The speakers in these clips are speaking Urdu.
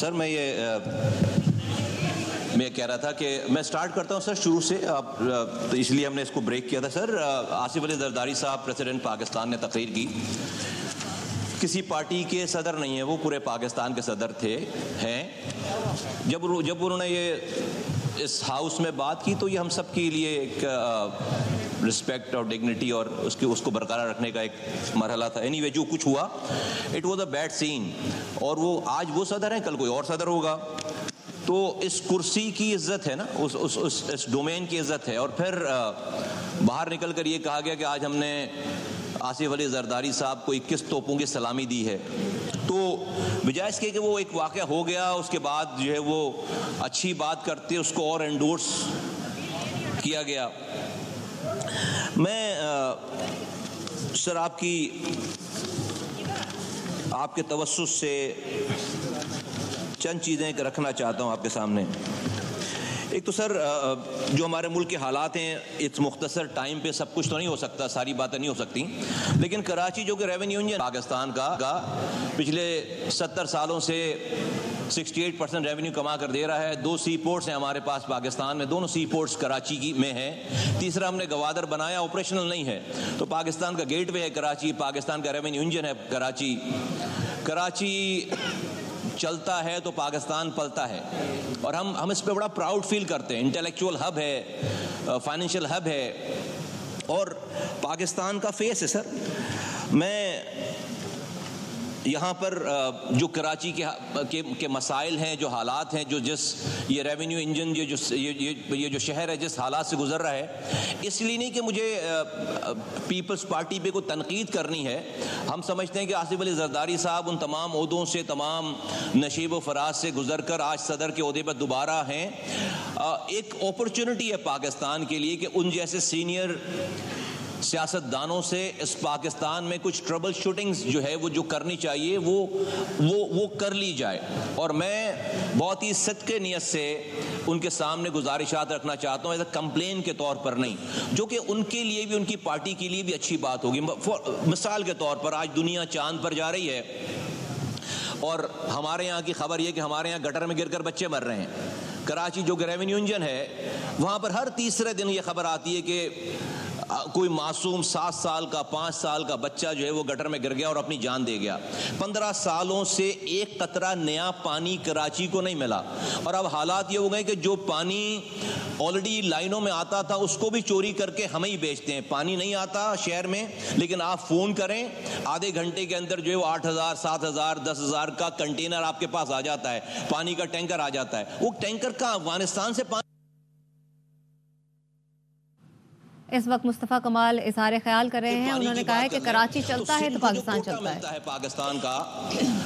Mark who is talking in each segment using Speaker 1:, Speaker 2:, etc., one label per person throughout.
Speaker 1: سر میں کہہ رہا تھا کہ میں سٹارٹ کرتا ہوں سر شروع سے، تو اس لیے ہم نے اس کو بریک کیا تھا. سر آصف علی زرداری صاحب پریزیڈنٹ پاکستان نے تقریر کی. کسی پارٹی کے صدر نہیں ہیں، وہ پورے پاکستان کے صدر ہیں. جب انہوں نے یہ اس ہاؤس میں بات کی تو یہ ہم سب کے لیے ایک رسپیکٹ اور ڈگنیٹی اور اس کو برقرار رکھنے کا ایک مرحلہ تھا. اینی وے جو کچھ ہوا it was a bad scene, اور وہ آج وہ صدر ہیں، کل کوئی اور صدر ہوگا. تو اس کرسی کی عزت ہے نا، اس ڈومین کی عزت ہے. اور پھر باہر نکل کر یہ کہا گیا کہ آج ہم نے آصف علی زرداری صاحب کو 21 توپوں کی سلامی دی ہے. تو بجائے اس کے کہ وہ ایک واقعہ ہو گیا اس کے بعد جو ہے وہ اچھی بات کرتے اس کو اور انڈورس کیا گیا. میں سر آپ کے توسط سے چند چیزیں رکھنا چاہتا ہوں آپ کے سامنے. ایک تو سر جو ہمارے ملک کے حالات ہیں، اس مختصر ٹائم پہ سب کچھ تو نہیں ہو سکتا، ساری باتیں نہیں ہو سکتی، لیکن کراچی جو کہ ریونیو انجن پاکستان کا پچھلے 70 سالوں سے 68% ریونیو کما کر دے رہا ہے. 2 سی پورٹس ہیں ہمارے پاس پاکستان میں، دونوں سی پورٹس کراچی میں ہیں. تیسرا ہم نے گوادر بنایا، آپریشنل نہیں ہے. تو پاکستان کا گیٹ وے ہے کراچی، پاکستان کا ریونیو انجن ہے کراچی چلتا ہے تو پاکستان پلتا ہے، اور ہم اس پہ بڑا پراؤڈ فیل کرتے ہیں. انٹلیکچوئل ہب ہے، فائنینشیل ہب ہے، اور پاکستان کا فیس ہے. سر میں یہاں پر جو کراچی کے مسائل ہیں، جو حالات ہیں، یہ ریونیو انجن یہ جو شہر ہے جس حالات سے گزر رہا ہے، اس لیے نہیں کہ مجھے پیپلز پارٹی پہ کوئی تنقید کرنی ہے. ہم سمجھتے ہیں کہ آصف علی زرداری صاحب ان تمام عہدوں سے، تمام نشیب و فراز سے گزر کر آج صدر کے عہدے پر دوبارہ ہیں. ایک اپرچونٹی ہے پاکستان کے لیے کہ ان جیسے سینئر سیاست دانوں سے اس پاکستان میں کچھ ٹربل شوٹنگز جو ہے وہ جو کرنی چاہیے وہ کر لی جائے. اور میں بہت ہی صدقے نیت سے ان کے سامنے گزارشات رکھنا چاہتا ہوں، ایز اے کمپلین کے طور پر نہیں، جو کہ ان کے لیے بھی، ان کی پارٹی کے لیے بھی اچھی بات ہوگی. مثال کے طور پر آج دنیا چاند پر جا رہی ہے، اور ہمارے یہاں کی خبر یہ کہ ہمارے یہاں گٹر میں گر کر بچے مر رہے ہیں. کراچی جو کہ ریونیو انجن ہے، وہاں پر ہر تیسرے دن یہ خبر آتی ہے کہ کوئی معصوم 7 سال کا 5 سال کا بچہ جو ہے وہ گٹر میں گر گیا اور اپنی جان دے گیا. 15 سالوں سے ایک قطرہ نیا پانی کراچی کو نہیں ملا، اور اب حالات یہ ہو گئے کہ جو پانی آلریڈی لائنوں میں آتا تھا اس کو بھی چوری کر کے ہمیں ہی بیچتے ہیں. پانی نہیں آتا شہر میں، لیکن آپ فون کریں آدھے گھنٹے کے اندر جو ہے وہ 8,000 7,000 10,000 کا کنٹینر آپ کے پاس آ جاتا ہے، پانی کا ٹینکر آ جاتا ہے. وہ ٹینکر کا افغانستان سے پانی.
Speaker 2: اس وقت مصطفیٰ کمال اظہار خیال کر رہے ہیں. انہوں نے کہا ہے کہ کراچی چلتا ہے تو پاکستان چلتا ہے.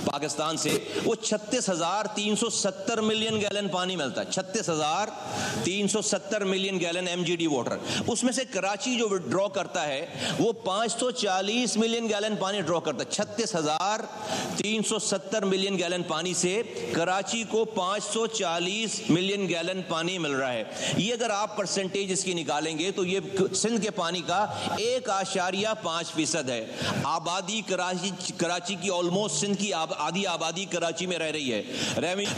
Speaker 1: پاکستان سے وہ 36,370 ملین گیلن پانی ملتا ہے. 36,370 ملین گیلن MGD واٹر. اس میں سے کراچی جو وڈرا کرتا ہے وہ 540 ملین گیلن پانی ڈرا کرتا ہے. 36,370 ملین گیلن پانی سے کراچی کو 540 ملین گیلن پانی مل رہا ہے. یہ اگر آپ پرسنٹیج اس کی نکالیں گے تو یہ سندھ کے پانی کا 1.5% ہے. آبادی کراچی کی آلموسٹ سندھ کی آدھی آبادی کراچی میں رہ رہی ہے.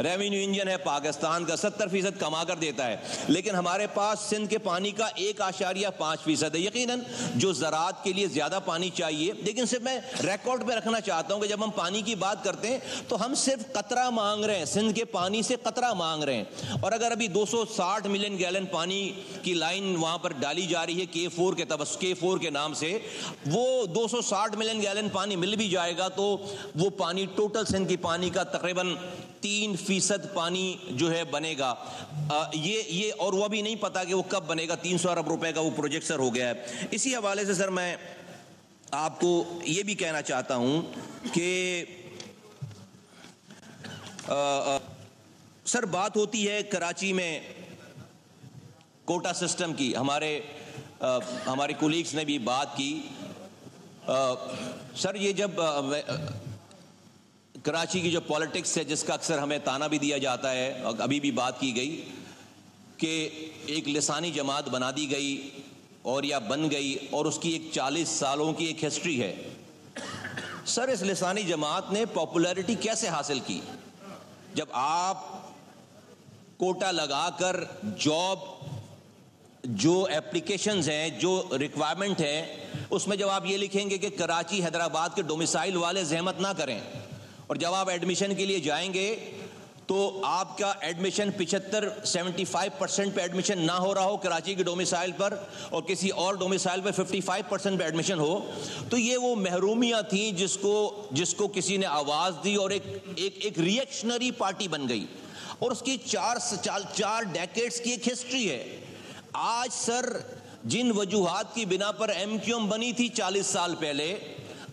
Speaker 1: ریونیو انجن ہے پاکستان کا، 70% کما کر دیتا ہے، لیکن ہمارے پاس سندھ کے پانی کا 1.5% ہے. یقیناً جو زراعت کے لیے زیادہ پانی چاہیے، لیکن صرف میں ریکارڈ پہ رکھنا چاہتا ہوں کہ جب ہم پانی کی بات کرتے ہیں تو ہم صرف قطرہ مانگ رہے ہیں، سندھ کے پانی سے قطرہ مانگ رہے ہیں. اور اگر ابھی 260 ملین گیلن پانی کی لائن وہاں پر ڈالی جا رہی ہے K4 کے نام سے، وہ 260 ملین گیلن پانی مل بھی جائے گا تو وہ پانی ٹوٹل سندھ کی پانی کا تقریباً 3% پانی جو ہے بنے گا. یہ اور وہ بھی نہیں پتا کہ وہ کب بنے گا. 300 ارب روپے کا وہ پروجیکٹ سر ہو گیا ہے. اسی حوالے سے سر میں آپ کو یہ بھی کہنا چاہتا ہوں کہ سر بات ہوتی ہے کراچی میں کوٹا سسٹم کی. ہمارے کولیگز نے بھی بات کی. سر یہ جب کراچی کی جو پالیٹکس ہے جس کا اکثر ہمیں تانا بھی دیا جاتا ہے، اور ابھی بھی بات کی گئی کہ ایک لسانی جماعت بنا دی گئی اور یا بن گئی، اور اس کی ایک 40 سالوں کی ایک ہسٹری ہے. سر اس لسانی جماعت نے پاپولیرٹی کیسے حاصل کی؟ جب آپ کوٹا لگا کر جاب جو اپلیکیشنز ہیں, جو ریکوائرمنٹ ہے, اس میں جب آپ یہ لکھیں گے کہ کراچی حیدرآباد کے ڈومیسائل والے زحمت نہ کریں, اور جب آپ ایڈمیشن کے لیے جائیں گے تو آپ کا ایڈمیشن 75% پہ ایڈمیشن نہ ہو رہا ہو کراچی کے ڈومیسائل پر, اور کسی اور ڈومیسائل پہ 55% پہ ایڈمیشن ہو, تو یہ وہ محرومیاں تھیں جس کو کسی نے آواز دی اور ایک ری ایکشنری پارٹی بن گئی, اور اس کی 4 ڈیکیڈز کی ایک ہسٹری ہے. آج سر جن وجوہات کی بنا پر ایم کیو ایم بنی تھی 40 سال پہلے,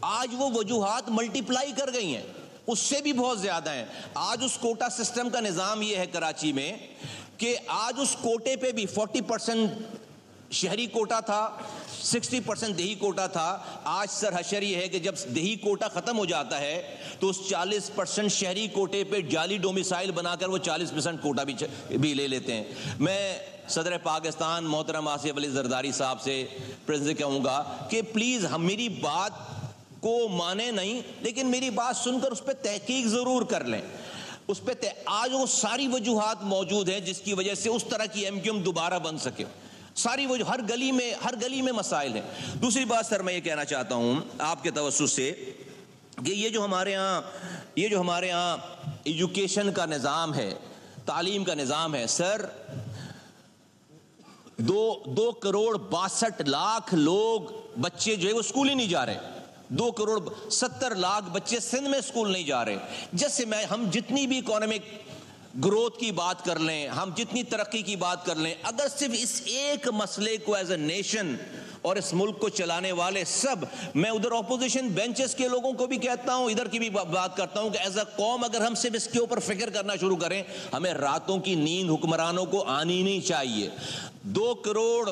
Speaker 1: آج وہ وجوہات ملٹی پلائی کر گئی ہیں, اس سے بھی بہت زیادہ ہیں. آج اس کوٹا سسٹم کا نظام یہ ہے کراچی میں کہ آج اس کوٹے پہ بھی 40% شہری کوٹا تھا, 60% دیہی کوٹا تھا. آج سر حشر یہ ہے کہ جب دیہی کوٹا ختم ہو جاتا ہے تو اس 40% شہری کوٹے پہ جعلی ڈومیسائل بنا کر وہ 40% کوٹا بھی لے لیتے ہیں. میں صدر پاکستان محترم آصف علی زرداری صاحب سے پریزنٹ کہوں گا کہ پلیز ہم میری بات کو مانے نہیں, لیکن میری بات سن کر اس پہ تحقیق ضرور کر لیں. اس پہ آج وہ ساری وجوہات موجود ہیں جس کی وجہ سے اس طرح کی ایم کیو ایم دوبارہ بن سکے. ساری وجہ ہر گلی میں مسائل ہیں. دوسری بات سر میں یہ کہنا چاہتا ہوں آپ کے توسط سے کہ یہ جو ہمارے ہاں ایجوکیشن کا نظام ہے, تعلیم کا نظام ہے سر, 2 کروڑ 62 لاکھ لوگ بچے جو ہے وہ اسکول ہی نہیں جا رہے. 2 کروڑ 70 لاکھ بچے سندھ میں اسکول نہیں جا رہے. جیسے ہم جتنی بھی اکانومک گروتھ کی بات کر لیں, ہم جتنی ترقی کی بات کر لیں, اگر صرف اس ایک مسئلے کو ایز اے نیشن اور اس ملک کو چلانے والے سب, میں ادھر اپوزیشن بینچز کے لوگوں کو بھی کہتا ہوں, ادھر کی بھی بات کرتا ہوں کہ ایز اے قوم اگر ہم صرف اس کے اوپر فکر کرنا شروع کریں, ہمیں راتوں کی نیند حکمرانوں کو آنی نہیں چاہیے. 2 کروڑ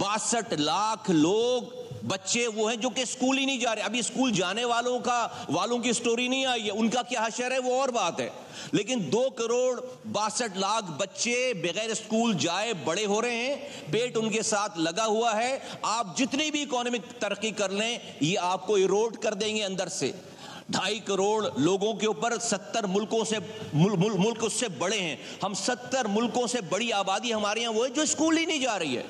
Speaker 1: 62 لاکھ لوگ بچے وہ ہیں جو کہ اسکول ہی نہیں جا رہے. ابھی اسکول جانے والوں کی سٹوری نہیں آئی ہے, ان کا کیا حشر ہے وہ اور بات ہے, لیکن 2 کروڑ 62 لاکھ بچے بغیر اسکول جائے بڑے ہو رہے ہیں, پیٹ ان کے ساتھ لگا ہوا ہے. آپ جتنی بھی اکانومک ترقی کر لیں یہ آپ کو ایروڈ کر دیں گے اندر سے. 2.5 کروڑ لوگوں کے اوپر 70 ملکوں سے ملک اس سے بڑے ہیں. ہم 70 ملکوں سے بڑی آبادی ہمارے یہاں وہ ہے جو اسکول ہی نہیں جا رہی ہے,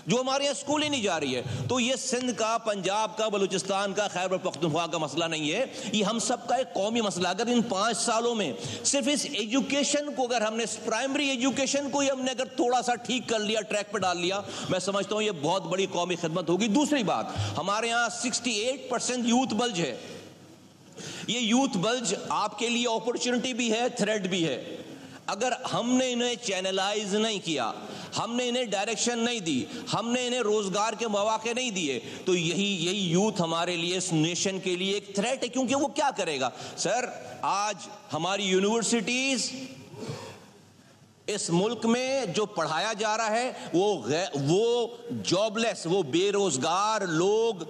Speaker 1: جو ہمارے یہاں اسکول ہی نہیں جا رہی ہے. تو یہ سندھ کا, پنجاب کا, بلوچستان کا, خیبر پختونخوا کا مسئلہ نہیں ہے, یہ ہم سب کا ایک قومی مسئلہ. اگر ان 5 سالوں میں صرف اس ایجوکیشن کو, اگر ہم نے پرائمری ایجوکیشن کو ہی ہم نے اگر تھوڑا سا ٹھیک کر لیا, ٹریک پہ ڈال لیا, میں سمجھتا ہوں یہ بہت بڑی قومی خدمت ہوگی. دوسری بات, ہمارے یہاں 68% یوتھ بلج ہے. یہ یوتھ بلج آپ کے لیے اپرچونٹی بھی ہے, تھریٹ بھی ہے. اگر ہم نے انہیں چینلائز نہیں کیا, ہم نے انہیں ڈائریکشن نہیں دی, ہم نے انہیں روزگار کے مواقع نہیں دیے, تو یہی یوتھ ہمارے لیے, اس نیشن کے لیے ایک تھریٹ ہے. کیونکہ وہ کیا کرے گا سر؟ آج ہماری یونیورسٹیز اس ملک میں جو پڑھایا جا رہا ہے وہ جاب لیس, وہ بے روزگار لوگ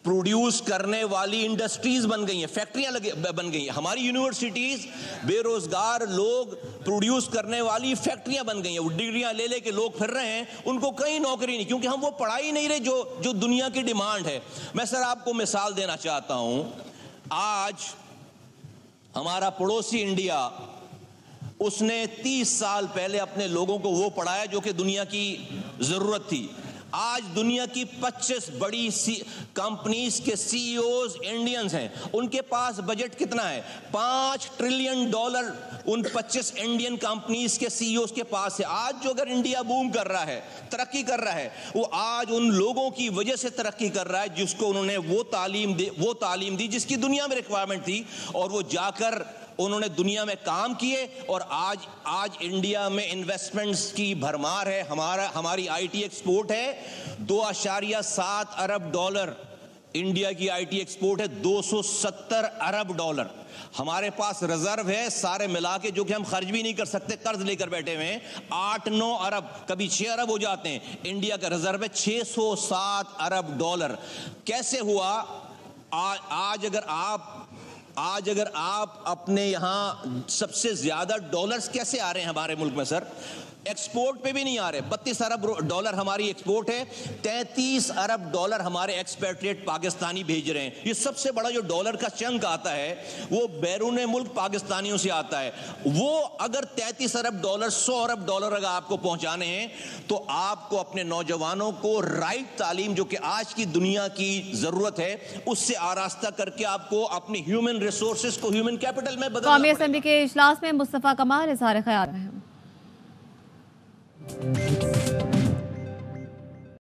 Speaker 1: پروڈیوس کرنے والی انڈسٹریز بن گئی ہیں, فیکٹریاں بن گئی ہیں. ہماری یونیورسٹیز بے روزگار لوگ پروڈیوس کرنے والی فیکٹریاں بن گئی ہیں. وہ ڈگریاں لے کے لوگ پھر رہے ہیں, ان کو کہیں نوکری نہیں, کیونکہ ہم وہ پڑھائی نہیں رہے جو دنیا کی ڈیمانڈ ہے. میں سر آپ کو مثال دینا چاہتا ہوں. آج ہمارا پڑوسی انڈیا, اس نے 30 سال پہلے اپنے لوگوں کو وہ پڑھایا جو کہ دنیا کی ضرورت تھی. آج دنیا کی 25 بڑی کمپنیز کے سی ای اوز انڈینز ہیں. ان کے پاس بجٹ کتنا ہے؟ $5 ٹریلین ان 25 انڈین کمپنیز کے سی ای اوز کے پاس ہے. آج جو اگر انڈیا بوم کر رہا ہے, ترقی کر رہا ہے, وہ آج ان لوگوں کی وجہ سے ترقی کر رہا ہے جس کو انہوں نے وہ تعلیم دی جس کی دنیا میں ریکوائرمنٹ تھی, اور وہ جا کر انہوں نے دنیا میں کام کیے. اور آج انڈیا میں انویسٹمنٹس کی بھرمار ہے. ہماری آئی ٹی ایکسپورٹ ہے $2.7 ارب. انڈیا کی آئی ٹی ایکسپورٹ ہے $270 ارب. ہمارے پاس ریزرو ہے سارے ملا کے, جو کہ ہم خرچ بھی نہیں کر سکتے, قرض لے کر بیٹھے ہوئے ہیں, 8-9 ارب, کبھی 6 ارب ہو جاتے ہیں. انڈیا کا ریزرو ہے $607 ارب. کیسے ہوا؟ آج اگر آپ اپنے یہاں سب سے زیادہ ڈالرز کیسے آ رہے ہیں ہمارے ملک میں سر؟ ایکسپورٹ پہ بھی نہیں آ رہے. 32 ارب ڈالر ہماری ایکسپورٹ ہے, 33 ارب ڈالر ہمارے ایکسپیٹریٹ پاکستانی بھیج رہے ہیں. یہ سب سے بڑا جو ڈالر کا چنک آتا ہے وہ بیرون ملک پاکستانیوں سے آتا ہے. وہ اگر 33 ارب ڈالر 100 ارب ڈالر اگر آپ کو پہنچانے ہیں تو آپ کو اپنے نوجوانوں کو رائٹ تعلیم جو کہ آج کی دنیا کی ضرورت ہے اس سے آراستہ کر کے آپ کو اپنی ہیومن ریسورسز کو ہیومن کیپٹل میں بدلنا.
Speaker 2: قومی اسمبلی کے اجلاس میں مصطفیٰ کمال اظہار خیال رہے ہیں.